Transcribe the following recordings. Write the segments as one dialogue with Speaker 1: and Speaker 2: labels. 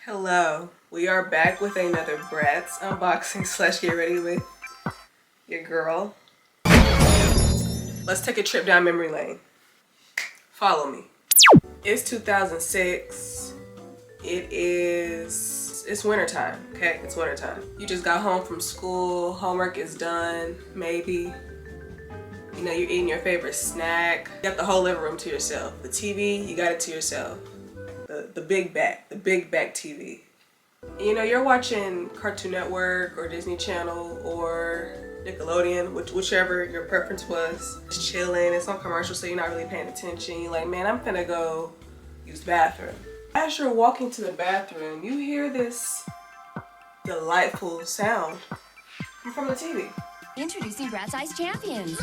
Speaker 1: Hello, we are back with another Bratz unboxing slash get ready with your girl. Let's take a trip down memory lane. Follow me. It's 2006. It's wintertime, okay? It's wintertime. You just got home from school, homework is done, maybe. You know, you're eating your favorite snack. You got the whole living room to yourself. The TV, you got it to yourself. The big back TV. You know, you're watching Cartoon Network or Disney Channel or Nickelodeon, whichever your preference was. Just chilling, it's on commercial, so you're not really paying attention. You're like, man, I'm gonna go use the bathroom. As you're walking to the bathroom, you hear this delightful sound from the TV.
Speaker 2: Introducing Bratz Ice Champions.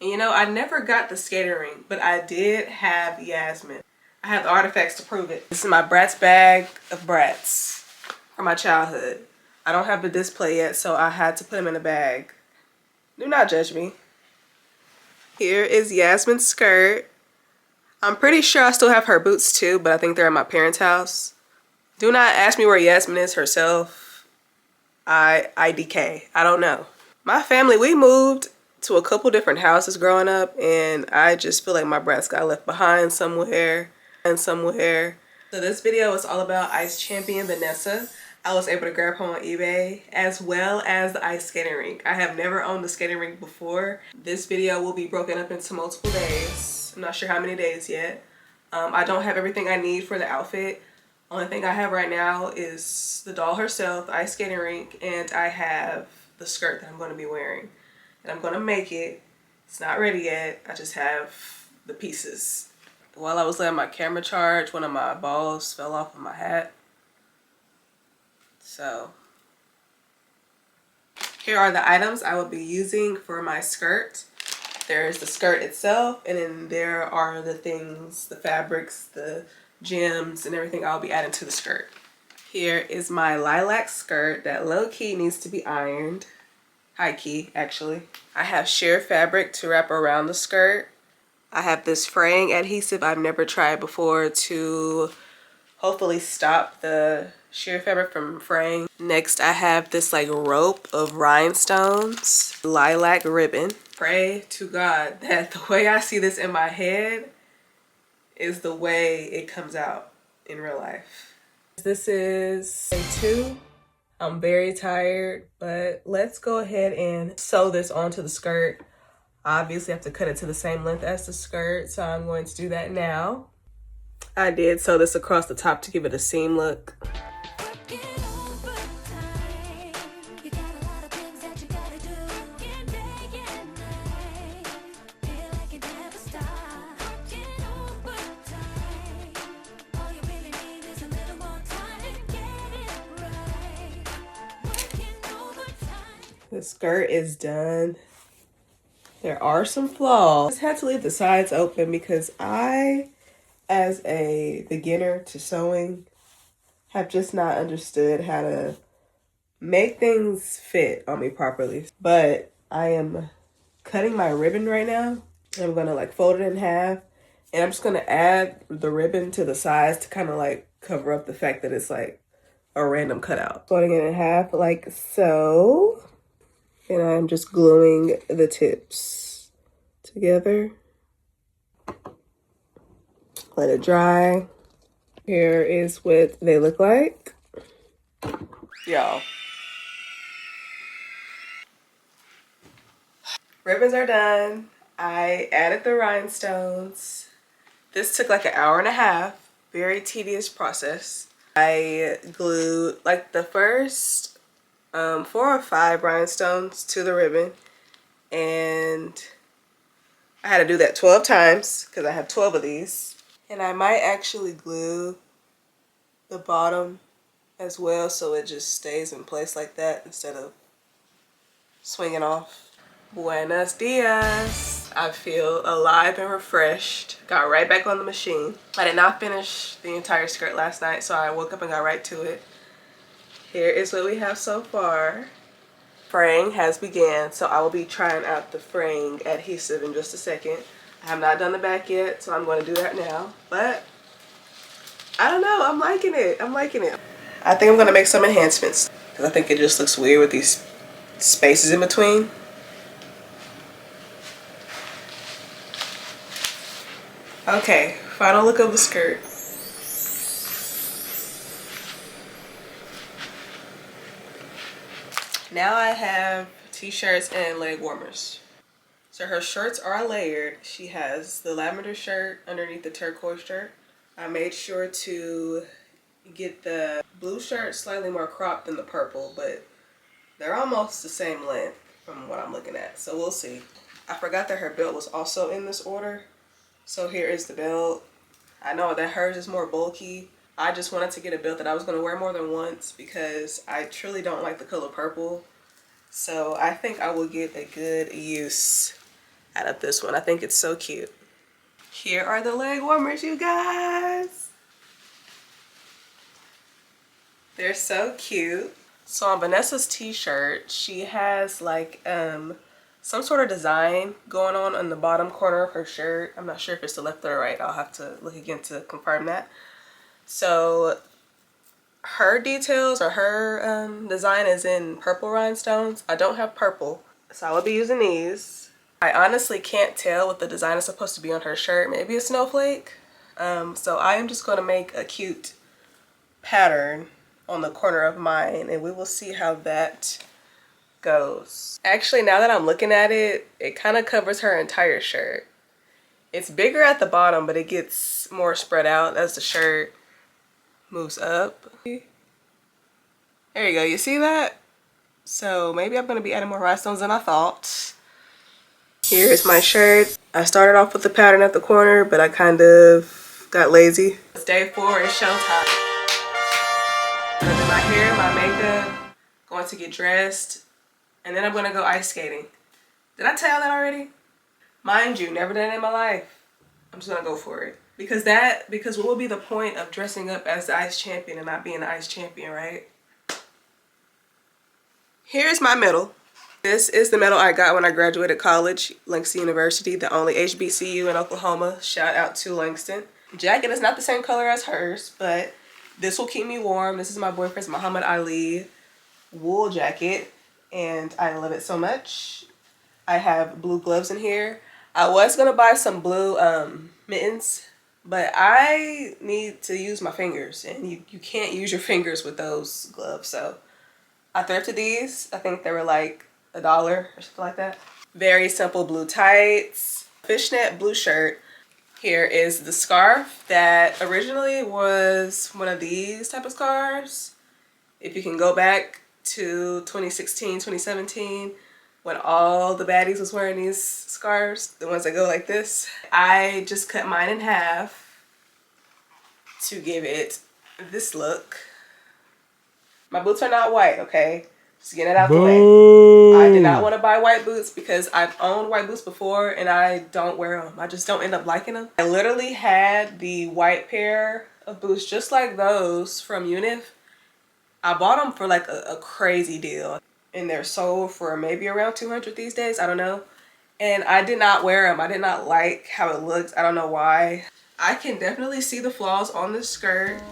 Speaker 1: And you know, I never got the skating rink, but I did have Yasmin. I have the artifacts to prove it. This is my Bratz bag of Bratz from my childhood. I don't have the display yet, so I had to put them in a bag. Do not judge me. Here is Yasmin's skirt. I'm pretty sure I still have her boots too, but I think they're at my parents' house. Do not ask me where Yasmin is herself. IDK. I don't know. My family, we moved to a couple different houses growing up, and I just feel like my Bratz got left behind somewhere. So this video is all about Ice Champion Vinessa. I was able to grab her on eBay, as well as the ice skating rink. I have never owned the skating rink before. This video will be broken up into multiple days. I'm not sure how many days yet. I don't have everything I need for the outfit. Only thing I have right now is the doll herself, the ice skating rink, and I have the skirt that I'm going to be wearing. And I'm going to make it. It's not ready yet. I just have the pieces. While I was letting my camera charge, one of my balls fell off of my hat. So here are the items I will be using for my skirt. There's the skirt itself, and then there are the things, the fabrics, the gems, and everything I'll be adding to the skirt. Here is my lilac skirt that low-key needs to be ironed. High-key, actually. I have sheer fabric to wrap around the skirt. I have this fraying adhesive I've never tried before to hopefully stop the sheer fabric from fraying. Next, I have this like rope of rhinestones, lilac ribbon. Pray to God that the way I see this in my head is the way it comes out in real life. This is day 2. I'm very tired, but let's go ahead and sew this onto the skirt. I obviously have to cut it to the same length as the skirt, so I'm going to do that now. I did sew this across the top to give it a seam look. The skirt is done. There are some flaws. I just had to leave the sides open because I, as a beginner to sewing, have just not understood how to make things fit on me properly. But I am cutting my ribbon right now. I'm gonna like fold it in half, and I'm just gonna add the ribbon to the sides to kind of like cover up the fact that it's like a random cutout. Folding it in half like so. And I'm just gluing the tips together. Let it dry. Here is what they look like. Y'all. Ribbons are done. I added the rhinestones. This took like an hour and a half. Very tedious process. I glued like the first 4 or 5 rhinestones to the ribbon, and I had to do that 12 times because I have 12 of these. And I might actually glue the bottom as well so it just stays in place like that instead of swinging off. Buenos dias. I feel alive and refreshed. Got right back on the machine. I did not finish the entire skirt last night, so I woke up and got right to it. Here is what we have so far. Fraying has began, so I will be trying out the fraying adhesive in just a second. I have not done the back yet, so I'm going to do that now. But I don't know, I'm liking it. I'm liking it. I think I'm going to make some enhancements because I think it just looks weird with these spaces in between. Okay, final look of the skirt. Now I have t-shirts and leg warmers. So her shirts are layered. She has the lavender shirt underneath the turquoise shirt. I made sure to get the blue shirt slightly more cropped than the purple, but they're almost the same length from what I'm looking at. So we'll see. I forgot that her belt was also in this order. So here is the belt. I know that hers is more bulky. I just wanted to get a belt that I was going to wear more than once because I truly don't like the color purple. So I think I will get a good use out of this one. I think it's so cute. Here are the leg warmers, you guys. They're so cute. So on Vinessa's t-shirt, she has like some sort of design going on the bottom corner of her shirt. I'm not sure if it's the left or the right. I'll have to look again to confirm that. So her details or her design is in purple rhinestones. I don't have purple, so I will be using these. I honestly can't tell what the design is supposed to be on her shirt. Maybe a snowflake. So I am just going to make a cute pattern on the corner of mine, and we will see how that goes. Actually, now that I'm looking at it, it kind of covers her entire shirt. It's bigger at the bottom, but it gets more spread out as the shirt moves up. There you go, you see that? So maybe I'm going to be adding more rhinestones than I thought. Here's my shirt. I started off with the pattern at the corner, but I kind of got lazy. It's day 4, it's showtime. I'm gonna do my hair, my makeup, going to get dressed, and then I'm gonna go ice skating. Did I tell that already? Mind you, never done it in my life. I'm just gonna go for it. Because what will be the point of dressing up as the ice champion and not being the ice champion, right? Here's my medal. This is the medal I got when I graduated college, Langston University, the only HBCU in Oklahoma. Shout out to Langston. Jacket is not the same color as hers, but this will keep me warm. This is my boyfriend's Muhammad Ali wool jacket, and I love it so much. I have blue gloves in here. I was gonna buy some blue mittens, but I need to use my fingers, and you can't use your fingers with those gloves, so I thrifted these. I think they were like $1 or something like that. Very simple blue tights, fishnet blue shirt. Here is the scarf that originally was one of these type of scarves. If you can go back to 2016, 2017, when all the baddies was wearing these scarves, the ones that go like this. I just cut mine in half to give it this look. My boots are not white, okay? Just getting it out the way. I did not want to buy white boots because I've owned white boots before and I don't wear them. I just don't end up liking them. I literally had the white pair of boots just like those from Unif. I bought them for like a crazy deal. And they're sold for maybe around $200 these days. I don't know. And I did not wear them. I did not like how it looked. I don't know why. I can definitely see the flaws on this skirt.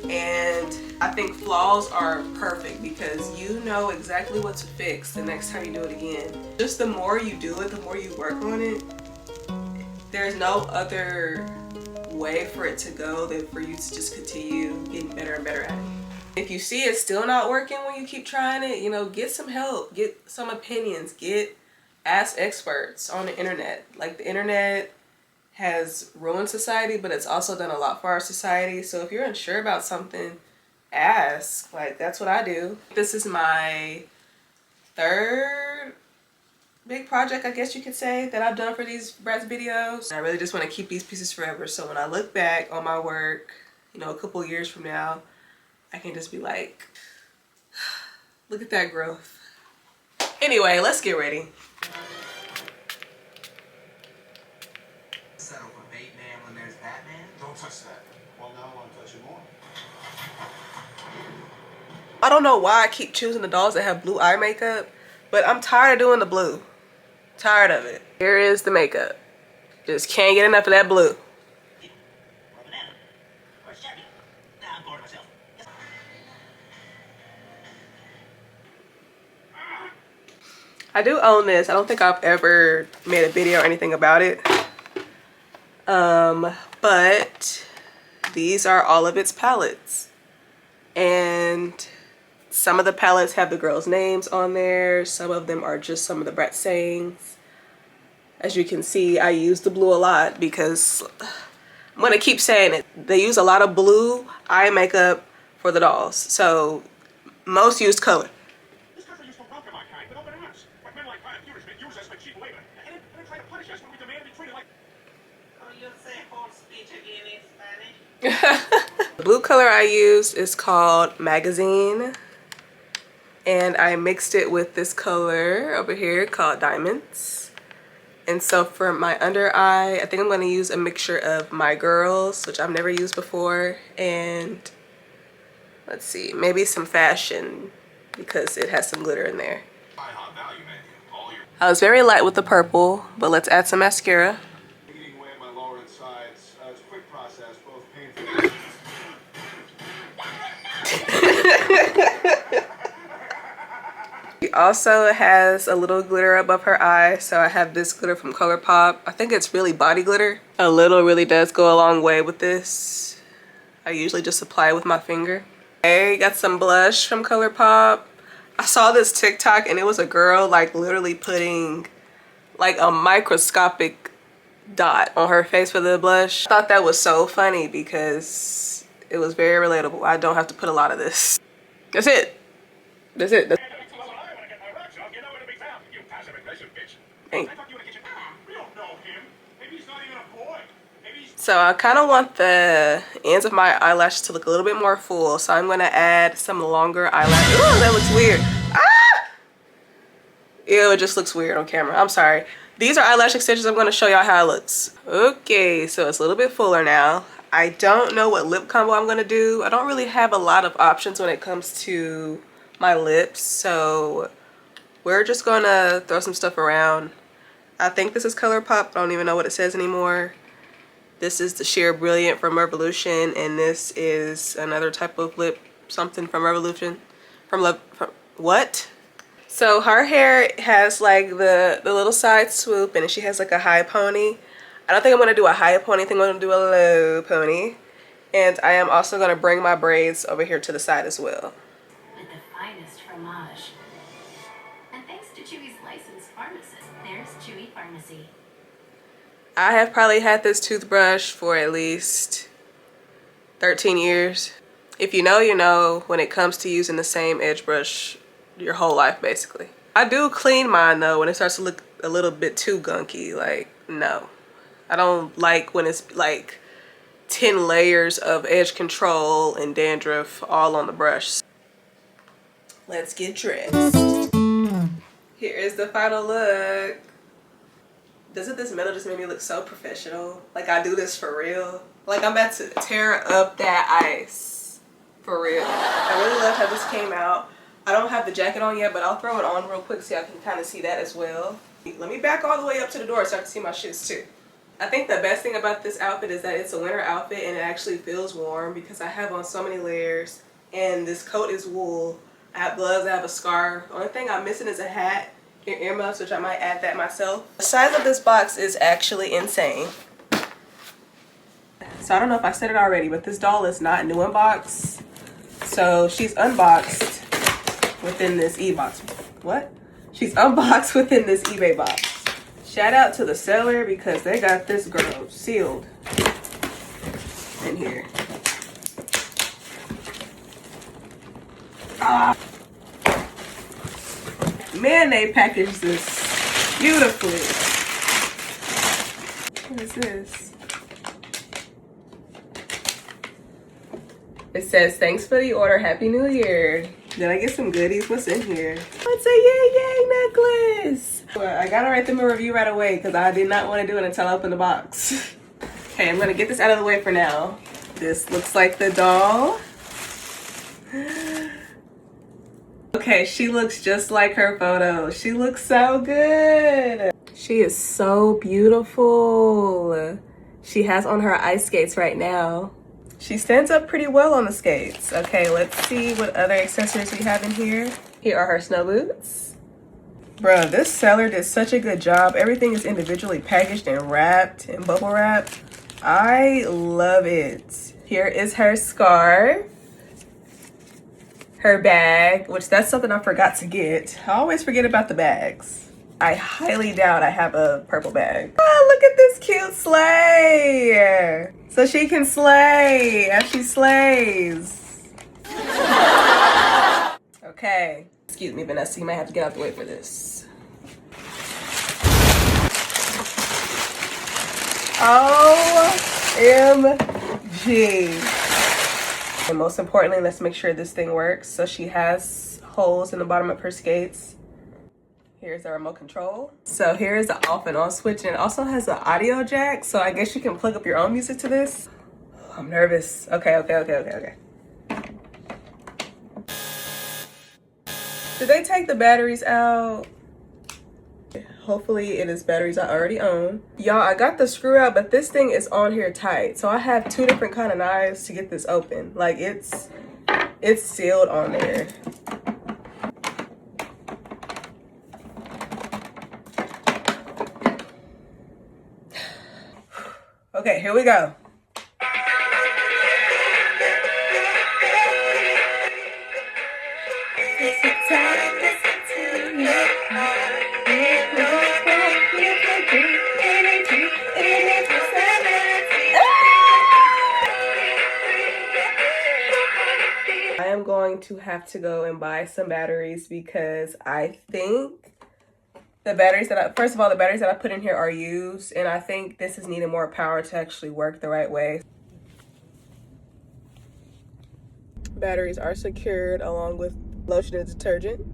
Speaker 1: And I think flaws are perfect because you know exactly what to fix the next time you do it again. Just the more you do it, the more you work on it, there's no other way for it to go than for you to just continue getting better and better at it. If you see it's still not working when you keep trying it, you know, get some help, get some opinions, ask experts on the internet. Like, the internet has ruined society, but it's also done a lot for our society. So if you're unsure about something, ask. Like, that's what I do. This is my 3rd big project, I guess you could say, that I've done for these Bratz videos. I really just want to keep these pieces forever. So when I look back on my work, you know, a couple years from now, I can just be like, look at that growth. Anyway, let's get ready.
Speaker 3: Don't touch that. Well, now I want to touch it more.
Speaker 1: I don't know why I keep choosing the dolls that have blue eye makeup, but I'm tired of doing the blue. Tired of it. Here is the makeup. Just can't get enough of that blue. I do own this. I don't think I've ever made a video or anything about it. But these are all of its palettes. And some of the palettes have the girls' names on there. Some of them are just some of the Bratz sayings. As you can see, I use the blue a lot because I'm gonna keep saying it. They use a lot of blue eye makeup for the dolls. So most use color.
Speaker 3: This country used to welcome our kind with open arms. But men like Brian Fewers been used us for cheap labor. And then try to punish us when we demand to be treated like...
Speaker 4: You say whole speech again in Spanish?
Speaker 1: The blue color I use is called Magazine. And I mixed it with this color over here called Diamonds. And so for my under eye, I think I'm going to use a mixture of My Girls, which I've never used before, and let's see, maybe some Fashion because it has some glitter in there. I was very light with the purple, but let's add some mascara.
Speaker 3: Eating away at my lower insides. It's a quick process, both painful.
Speaker 1: She also has a little glitter above her eye, so I have this glitter from ColourPop. I think it's really body glitter. A little really does go a long way with this. I usually just apply it with my finger. Okay, got some blush from ColourPop. I saw this TikTok and it was a girl like literally putting like a microscopic dot on her face for the blush. I thought that was so funny because it was very relatable. I don't have to put a lot of this. That's it. That's it. So I kind of want the ends of my eyelashes to look a little bit more full, so I'm going to add some longer eyelashes. Ooh, that looks weird. Ah! Ew, it just looks weird on camera. I'm sorry. These are eyelash extensions. I'm going to show y'all how it looks. Okay, so it's a little bit fuller now. I don't know what lip combo I'm going to do. I don't really have a lot of options when it comes to my lips, so we're just going to throw some stuff around. I think this is ColourPop. I don't even know what it says anymore. This is the Sheer Brilliant from Revolution, and this is another type of lip something from Revolution. What? So her hair has like the little side swoop, and she has like a high pony. I don't think I'm gonna do a high pony. I think I'm gonna do a low pony. And I am also gonna bring my braids over here to the side as well.
Speaker 2: With the finest fromage. And thanks to Chewy's licensed pharmacist, there's Chewy Pharmacy.
Speaker 1: I have probably had this toothbrush for at least 13 years. If you know, you know when it comes to using the same edge brush your whole life, basically. I do clean mine though when it starts to look a little bit too gunky. Like, no. I don't like when it's like 10 layers of edge control and dandruff all on the brush. Let's get dressed. Here is the final look. Doesn't this metal just make me look so professional? Like I do this for real. Like I'm about to tear up that ice. For real. I really love how this came out. I don't have the jacket on yet, but I'll throw it on real quick so y'all can kind of see that as well. Let me back all the way up to the door so I can see my shits too. I think the best thing about this outfit is that it's a winter outfit and it actually feels warm because I have on so many layers and this coat is wool. I have gloves, I have a scarf. The only thing I'm missing is a hat. Earmuffs, which I might add that myself. The size of this box is actually insane. So I don't know if I said it already, but this doll is not new in box. So she's unboxed within this e-box. What? She's unboxed within this eBay box. Shout out to the seller because they got this girl sealed in here. Ah. Man, they packaged this beautifully. What is this? It says, thanks for the order, Happy New Year. Did I get some goodies? What's in here? It's a yay necklace. Well, I gotta write them a review right away because I did not want to do it until I opened the box. Okay, I'm gonna get this out of the way for now. This looks like the doll. Okay, she looks just like her photo. She looks so good. She is so beautiful. She has on her ice skates right now. She stands up pretty well on the skates. Okay, let's see what other accessories we have in here. Here are her snow boots. Bro, this seller did such a good job. Everything is individually packaged and wrapped and bubble wrapped. I love it. Here is her scarf. Her bag, which that's something I forgot to get. I always forget about the bags. I highly doubt I have a purple bag. Oh, look at this cute sleigh. So she can slay as she slays. Okay. Excuse me, Vinessa, you might have to get out the way for this. OMG. And most importantly, let's make sure this thing works. So she has holes in the bottom of her skates. Here's the remote control. So here's the off and on switch, and it also has an audio jack. So I guess you can plug up your own music to this. Oh, I'm nervous. Okay. Did they take the batteries out? Hopefully it is batteries I already own. Y'all, I got the screw out, but this thing is on here tight. So I have two different kind of knives to get this open. Like it's sealed on there. Okay, here we go. I am going to have to go and buy some batteries because I think the batteries that first of all, the batteries that I put in here are used, and I think this is needing more power to actually work the right way. Batteries are secured along with lotion and detergent.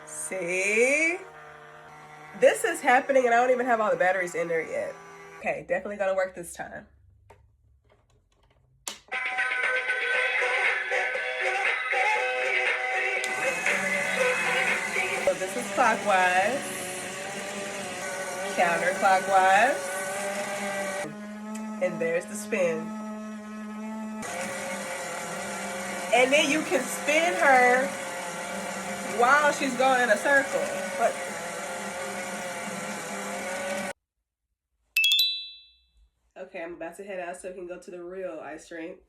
Speaker 1: See? This is happening and I don't even have all the batteries in there yet. Okay, definitely gonna work this time. So this is clockwise, counterclockwise, and there's the spin. And then you can spin her while she's going in a circle. But okay, I'm about to head out so we can go to the real ice rink.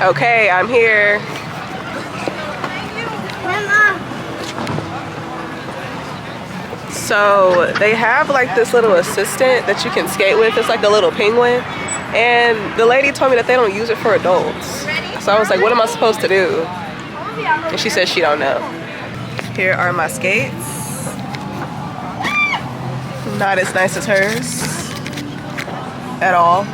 Speaker 1: Okay, I'm here. So they have like this little assistant that you can skate with. It's like a little penguin. And the lady told me that they don't use it for adults. So I was like, what am I supposed to do? And she said she don't know. Here are my skates. Not as nice as hers at all.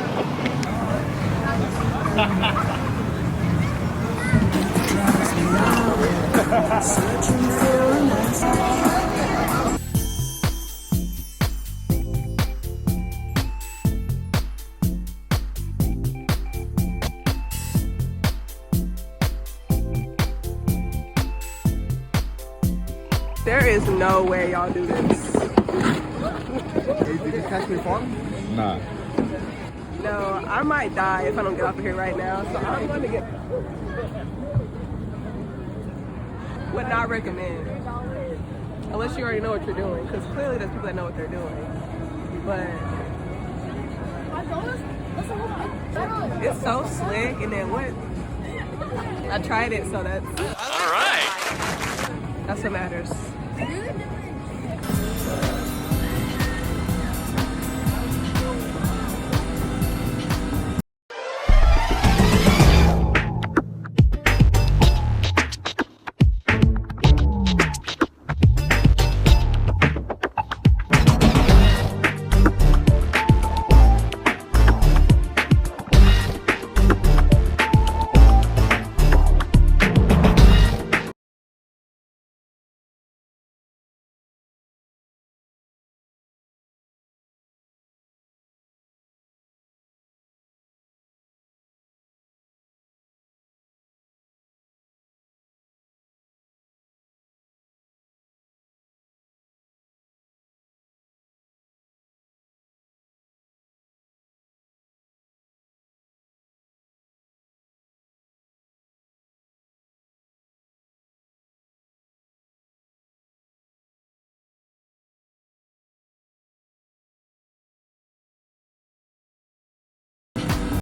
Speaker 1: There is no way y'all do this.
Speaker 5: Did you catch me farm? Nah.
Speaker 1: No, I might die if I don't get off of here right now. So I'm going to get... Would not recommend. Unless you already know what you're doing. Because clearly there's people that know what they're doing. But... it's so slick. And then what? I tried it, so that's... All right. That's what matters.